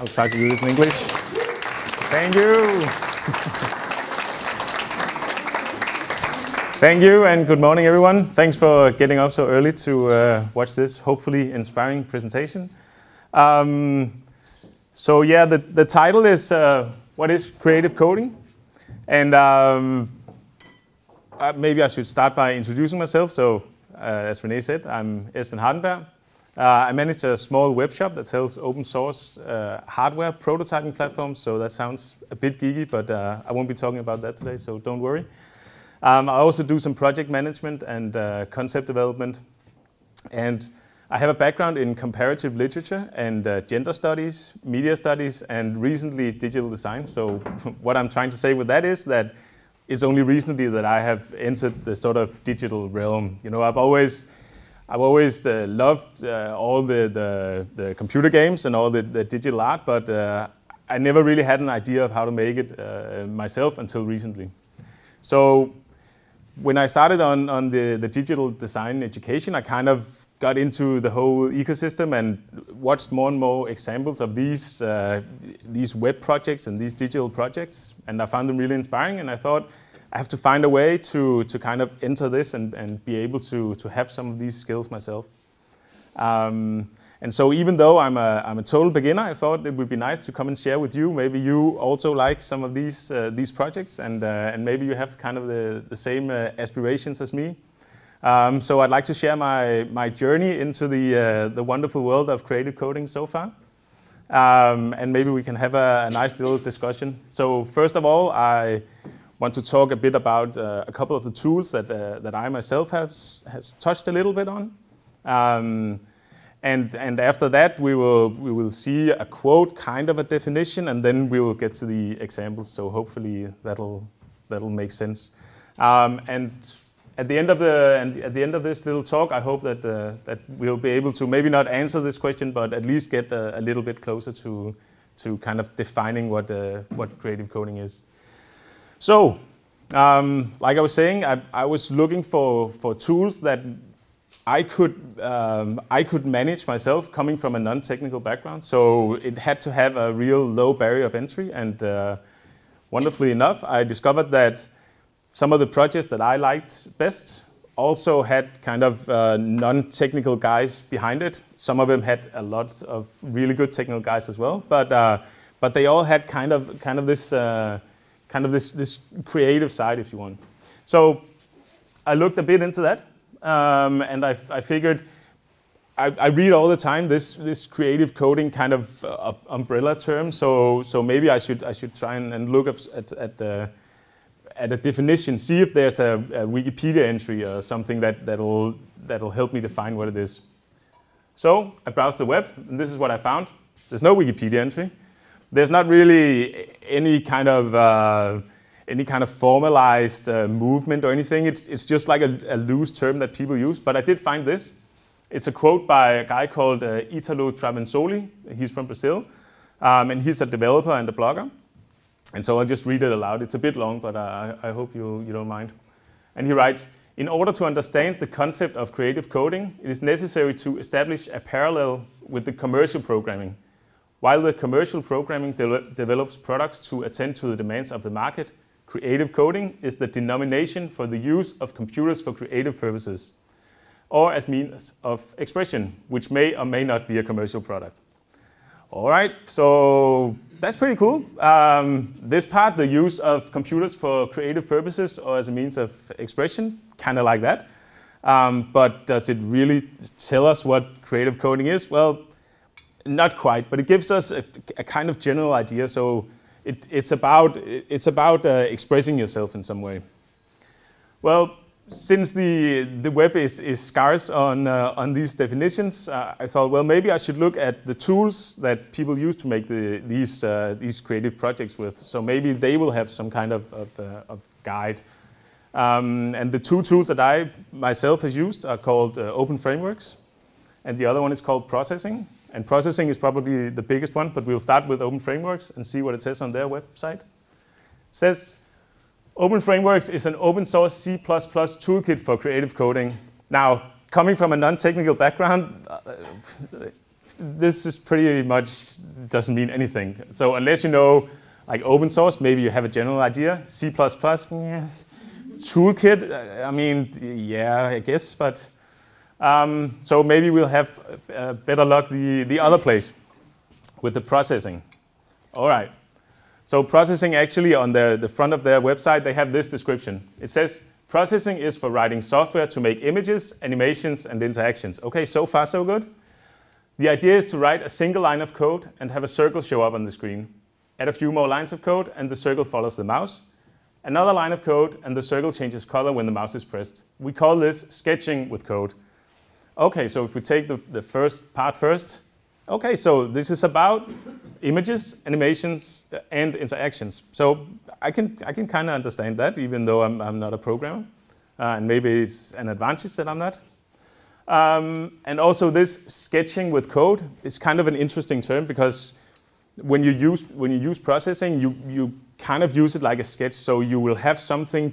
I'll try to do this in English. Thank you. Thank you and good morning everyone. Thanks for getting up so early to watch this hopefully inspiring presentation. So yeah, the title is what is creative coding? And maybe I should start by introducing myself. So as René said, I'm Esben Hardenberg. I manage a small web shop that sells open source hardware prototyping platforms, so that sounds a bit geeky, but I won't be talking about that today, so don't worry. I also do some project management and concept development, and I have a background in comparative literature and gender studies, media studies, and recently digital design. So what I'm trying to say with that is that it's only recently that I have entered the sort of digital realm. You know, I've always loved all the computer games and all the digital art, but I never really had an idea of how to make it myself until recently. So when I started on the digital design education, I kind of got into the whole ecosystem and watched more and more examples of these web projects and these digital projects, and I found them really inspiring, and I thought, I have to find a way to kind of enter this and be able to have some of these skills myself. And so even though I'm a total beginner, I thought it would be nice to come and share with you. Maybe you also like some of these projects, and maybe you have kind of the same aspirations as me. So I'd like to share my journey into the wonderful world of creative coding so far. And maybe we can have a nice little discussion. So first of all, I want to talk a bit about a couple of the tools that I myself has touched a little bit on, and after that we will see a quote, kind of a definition, and then we will get to the examples. So hopefully that'll make sense. And at the end of this little talk, I hope that we'll be able to maybe not answer this question, but at least get a little bit closer to kind of defining what creative coding is. So, like I was saying, I was looking for tools that I could manage myself, coming from a non-technical background. So it had to have a real low barrier of entry. And wonderfully enough, I discovered that some of the projects that I liked best also had kind of non-technical guys behind it. Some of them had a lot of really good technical guys as well, but they all had kind of this creative side, if you want. So I looked a bit into that, and I figured I read all the time this creative coding kind of umbrella term. So maybe I should try and look at a definition, see if there's a Wikipedia entry or something that'll help me define what it is. So I browsed the web, and this is what I found. There's no Wikipedia entry. There's not really any kind of formalized movement or anything. It's just like a loose term that people use. But I did find this. It's a quote by a guy called Italo Travenzoli. He's from Brazil, and he's a developer and a blogger. And so I'll just read it aloud. It's a bit long, but I hope you don't mind. And he writes, "In order to understand the concept of creative coding, it is necessary to establish a parallel with the commercial programming. While the commercial programming develops products to attend to the demands of the market, creative coding is the denomination for the use of computers for creative purposes, or as means of expression, which may or may not be a commercial product." All right, so that's pretty cool. This part, the use of computers for creative purposes or as a means of expression, kind of like that. But does it really tell us what creative coding is? Well, not quite, but it gives us a kind of general idea. So it's about expressing yourself in some way. Well, since the web is scarce on these definitions, I thought, well, maybe I should look at the tools that people use to make these creative projects with. So maybe they will have some kind of guide. And the two tools that I myself has used are called Open Frameworks, and the other one is called Processing. And Processing is probably the biggest one, but we'll start with Open Frameworks and see what it says on their website. It says, Open Frameworks is an open source C++ toolkit for creative coding. Now, coming from a non-technical background, this is pretty much doesn't mean anything. So unless you know like open source, maybe you have a general idea. C++, yeah. Toolkit, I mean, yeah, I guess, but so maybe we'll have better luck the other place with the processing. All right. So processing, actually on the front of their website, they have this description. It says, processing is for writing software to make images, animations, and interactions. Okay, so far so good. The idea is to write a single line of code and have a circle show up on the screen. Add a few more lines of code and the circle follows the mouse. Another line of code and the circle changes color when the mouse is pressed. We call this sketching with code. Okay, so if we take the first part first. Okay, so this is about images, animations, and interactions. So I can kind of understand that, even though I'm not a programmer. And maybe it's an advantage that I'm not. And also this sketching with code is kind of an interesting term, because when you use processing, you kind of use it like a sketch. So you will have something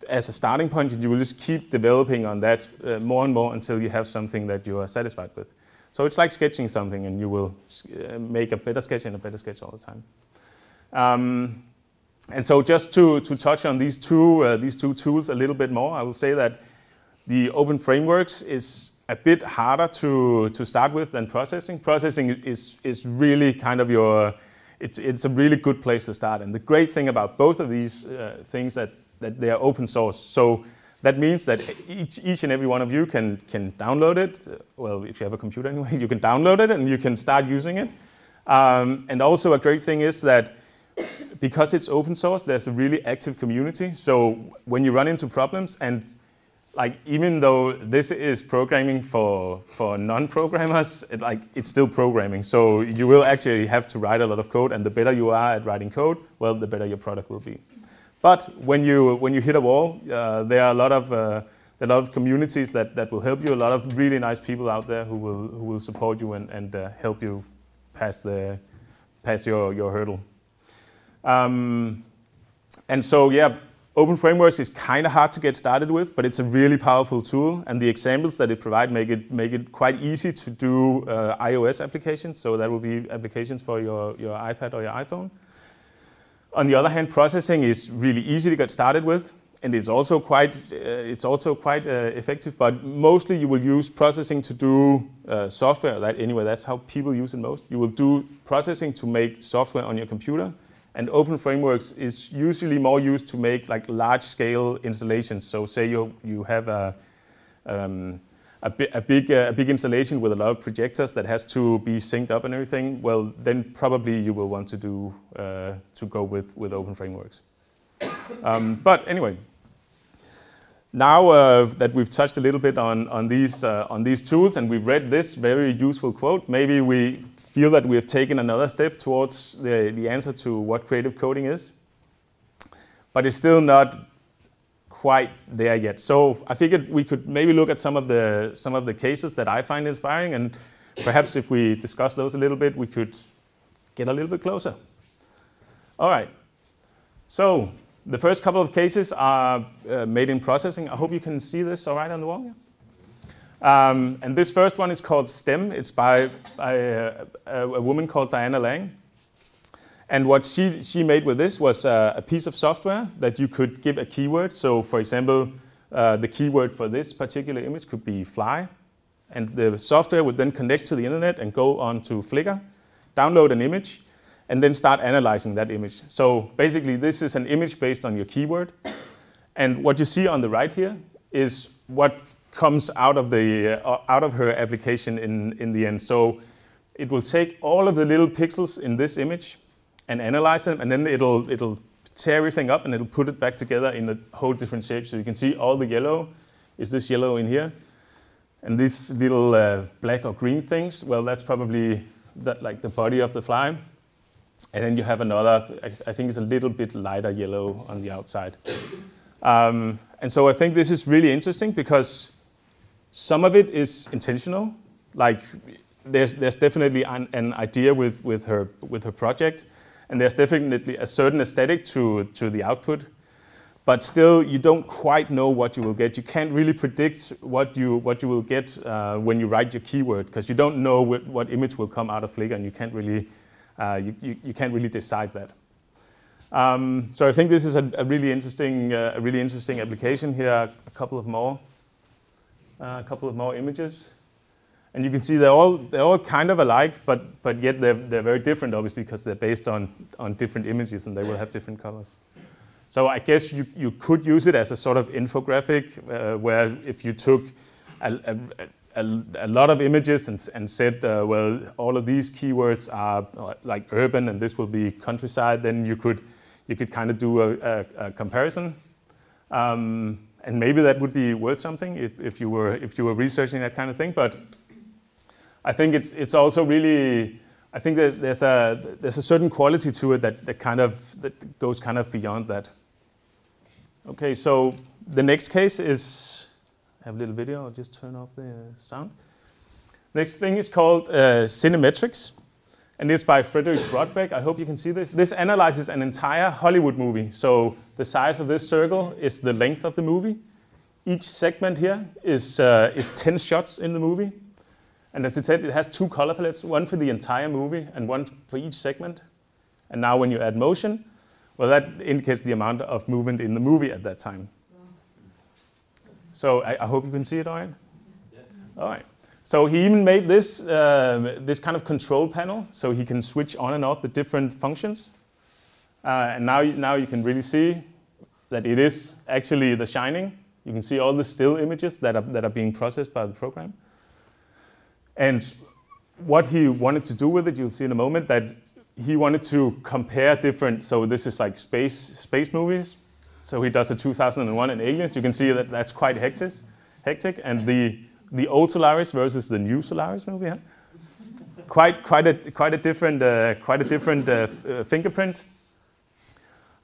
as a starting point, and you will just keep developing on that more and more until you have something that you are satisfied with. So it's like sketching something, and you will make a better sketch and a better sketch all the time. And so just to touch on these two tools a little bit more, I will say that the Open Frameworks is a bit harder to start with than processing. Processing is really kind of it's a really good place to start. And the great thing about both of these things that they are open source. So that means that each and every one of you can download it. Well, if you have a computer anyway, you can download it and you can start using it. And also a great thing is that because it's open source, there's a really active community. So when you run into problems, and like even though this is programming for non-programmers, it's still programming. So you will actually have to write a lot of code, and the better you are at writing code, well, the better your product will be. But when you hit a wall, there are a lot of communities that will help you. A lot of really nice people out there who will support you and help you pass your hurdle. And so yeah, Open Frameworks is kind of hard to get started with, but it's a really powerful tool. And the examples that it provides make it quite easy to do iOS applications. So that will be applications for your iPad or your iPhone. On the other hand, processing is really easy to get started with, and it's also quite effective. But mostly, you will use processing to do software. That's how people use it most. You will do processing to make software on your computer, and Open Frameworks is usually more used to make like large-scale installations. So, say you have a big installation with a lot of projectors that has to be synced up and everything, well, then probably you will want to do to go with Open Frameworks. But anyway, now that we've touched a little bit on these tools, and we've read this very useful quote, maybe we feel that we have taken another step towards the answer to what creative coding is. But it's still not quite there yet. So I figured we could maybe look at some of the cases that I find inspiring, and perhaps if we discuss those a little bit, we could get a little bit closer. All right. So the first couple of cases are made in processing. I hope you can see this all right on the wall. And this first one is called STEM. It's by a woman called Diana Lang. And what she made with this was a piece of software that you could give a keyword. So for example, the keyword for this particular image could be fly. And the software would then connect to the internet and go on to Flickr, download an image, and then start analyzing that image. So basically, this is an image based on your keyword. And what you see on the right here is what comes out of her application in the end. So it will take all of the little pixels in this image and analyze them, and then it'll tear everything up and it'll put it back together in a whole different shape. So you can see all the yellow is this yellow in here. And these little black or green things, well, that's probably like the body of the fly. And then you have another, I think it's a little bit lighter yellow on the outside. And so I think this is really interesting because some of it is intentional. Like there's definitely an idea with her project, and there's definitely a certain aesthetic to the output. But still, you don't quite know what you will get. You can't really predict what you will get when you write your keyword, because you don't know what image will come out of Flickr, and you can't really decide that. So I think this is a really interesting application here. A couple of more images, and you can see they're all kind of alike, but yet they're very different, obviously, because they're based on different images, and they will have different colors. So I guess you could use it as a sort of infographic, where if you took a lot of images and said, well, all of these keywords are like urban and this will be countryside, then you could kind of do a comparison. And maybe that would be worth something if you were researching that kind of thing. But I think it's also really, I think there's a certain quality to it that goes kind of beyond that. Okay, so the next case is, I have a little video, I'll just turn off the sound. Next thing is called Cinemetrics, and it's by Frederick Brodbeck. I hope you can see this. This analyzes an entire Hollywood movie. So the size of this circle is the length of the movie. Each segment here is 10 shots in the movie. And as it said, it has two color palettes, one for the entire movie and one for each segment. And now when you add motion, well, that indicates the amount of movement in the movie at that time. So I hope you can see it all right? Yeah. All right. So he even made this, this kind of control panel, so he can switch on and off the different functions. And now you can really see that it is actually The Shining. You can see all the still images that are being processed by the program. And what he wanted to do with it, you'll see in a moment, that he wanted to compare different, so this is like space movies. So he does a 2001 and Aliens. You can see that that's quite hectic. And the old Solaris versus the new Solaris movie, huh? quite a different fingerprint.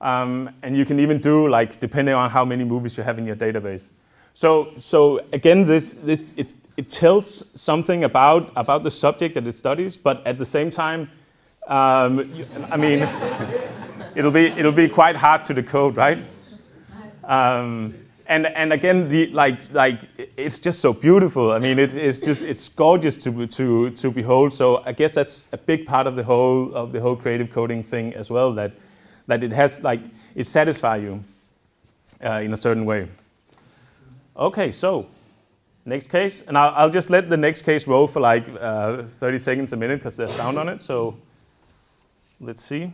And you can even do, like, depending on how many movies you have in your database. So again, it tells something about the subject that it studies, but at the same time, I mean, it'll be quite hard to decode, right? And again, it's just so beautiful. I mean, it's gorgeous to behold. So I guess that's a big part of the whole creative coding thing as well. That it has, like, it satisfies you in a certain way. Okay, so next case, and I'll just let the next case roll for like 30 seconds a minute because there's sound on it. So let's see.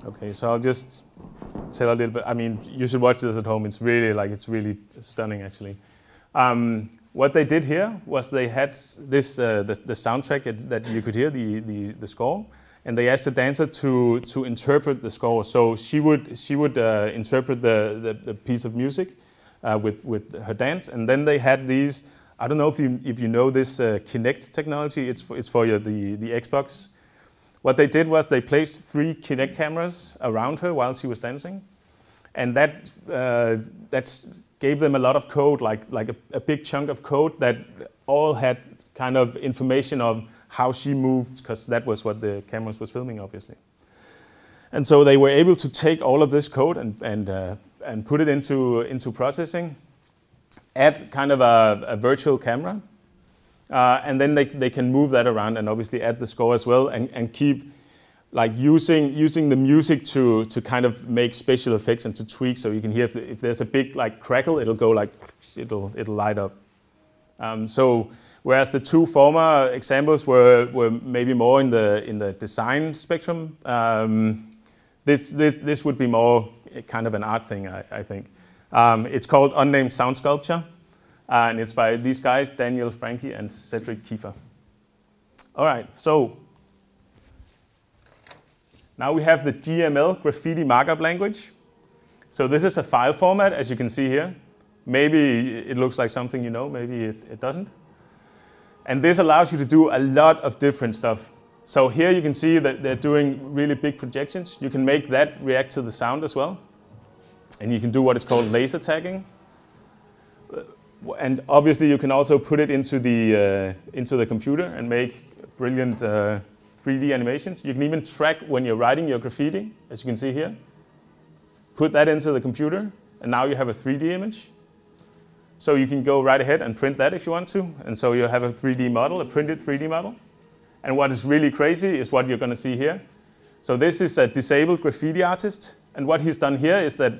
Okay, so I'll just tell a little bit. I mean, you should watch this at home. It's really stunning, actually. What they did here was they had this the soundtrack that you could hear, the score, and they asked the dancer to interpret the score. So she would interpret the piece of music with her dance, and then they had these. I don't know if you know this Kinect technology. It's for the Xbox. What they did was they placed 3 Kinect cameras around her while she was dancing, and that gave them a lot of code, like a big chunk of code that all had kind of information of how she moved, because that was what the cameras was filming, obviously. And so they were able to take all of this code and put it into processing, add kind of a virtual camera, and then they can move that around and obviously add the score as well, and keep like using the music to kind of make special effects and to tweak, so you can hear if there's a big like crackle, it'll go like it'll light up. So whereas the two former examples were maybe more in the design spectrum, this would be more kind of an art thing, I think. It's called Unnamed Sound Sculpture, and it's by these guys, Daniel Franke and Cedric Kiefer. All right, so now we have the GML, Graffiti Markup language. So this is a file format, as you can see here. Maybe it looks like something you know, maybe it doesn't. And this allows you to do a lot of different stuff. So here you can see that they're doing really big projections. You can make that react to the sound as well. And you can do what is called laser tagging. And obviously you can also put it into the computer and make brilliant 3D animations. You can even track when you're writing your graffiti, as you can see here. Put that into the computer, and now you have a 3D image. So you can go right ahead and print that if you want to. And so you have a 3D model, a printed 3D model. And what is really crazy is what you're going to see here. So this is a disabled graffiti artist. And what he's done here is that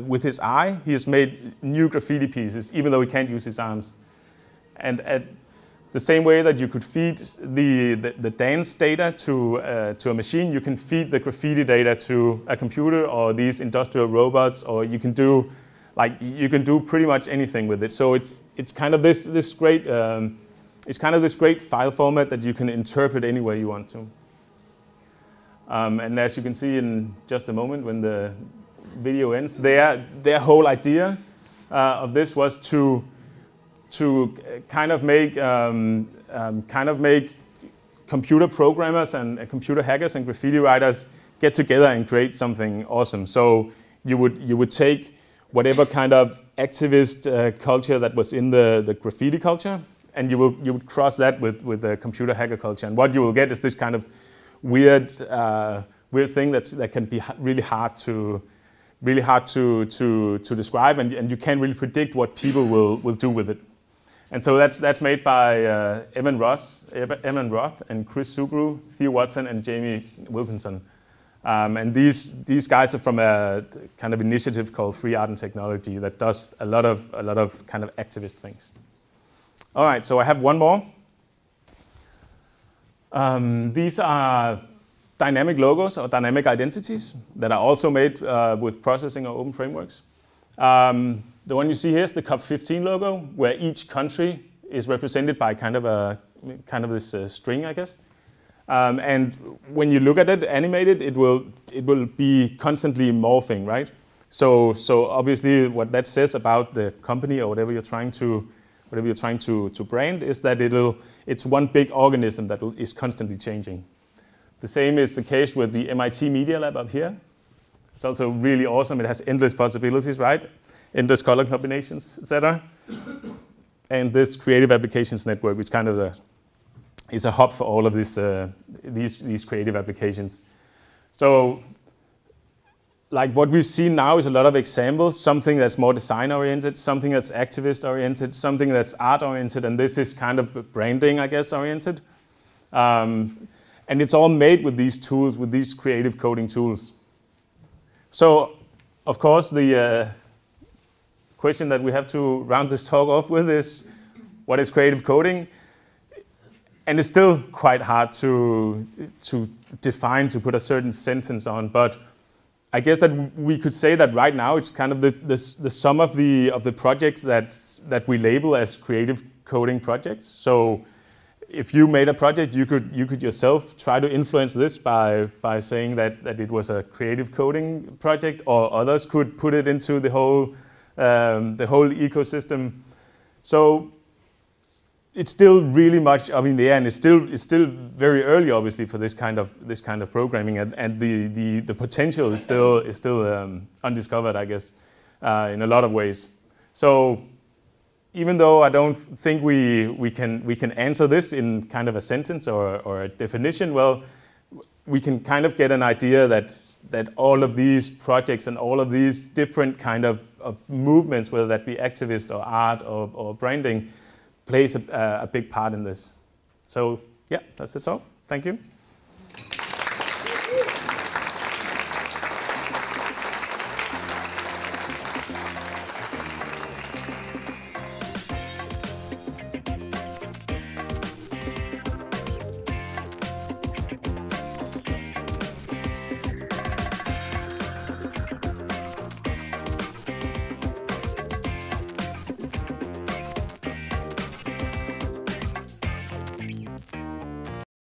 with his eye, he has made new graffiti pieces, even though he can't use his arms. And at the same way that you could feed the dance data to a machine, you can feed the graffiti data to a computer or these industrial robots, or you can do pretty much anything with it. So it's kind of this great file format that you can interpret any way you want to. And as you can see in just a moment when the video ends, their whole idea of this was to kind of make computer programmers and computer hackers and graffiti writers get together and create something awesome. So you would take whatever kind of activist culture that was in the graffiti culture, and you would cross that with the computer hacker culture, and what you will get is this kind of weird thing that can be really hard to describe, and you can't really predict what people will do with it. And so that's made by Evan Roth and Chris Sugru, Theo Watson, and Jamie Wilkinson. And these guys are from a kind of initiative called Free Art and Technology that does a lot of kind of activist things. All right, so I have one more. These are dynamic logos or dynamic identities that are also made with processing or open frameworks. The one you see here is the COP15 logo, where each country is represented by kind of this string, I guess. And when you look at it animated, it will be constantly morphing, right? So obviously, what that says about the company or whatever you're trying to brand is that it's one big organism that is constantly changing. The same is the case with the MIT Media Lab up here. It's also really awesome. It has endless possibilities, right? Endless color combinations, etc. And this Creative Applications Network, which kind of is a hub for all of these creative applications. So, like what we've seen now is a lot of examples, something that's more design-oriented, something that's activist-oriented, something that's art-oriented, and this is kind of branding, I guess, oriented. And it's all made with these tools, with these creative coding tools. So, of course, the question that we have to round this talk off with is, what is creative coding? And it's still quite hard to define, to put a certain sentence on, but I guess that we could say that right now it's kind of the sum of the projects that we label as creative coding projects. So if you made a project, you could yourself try to influence this by saying that it was a creative coding project, or others could put it into the whole ecosystem. So it's still really much up in the air, and it's still very early, obviously, for this kind of programming, and the potential is still undiscovered, I guess, in a lot of ways. So even though I don't think we can answer this in kind of a sentence or a definition, well, we can kind of get an idea that all of these projects and all of these different kind of movements, whether that be activist or art or branding, plays a big part in this. So yeah, that's it all. Thank you.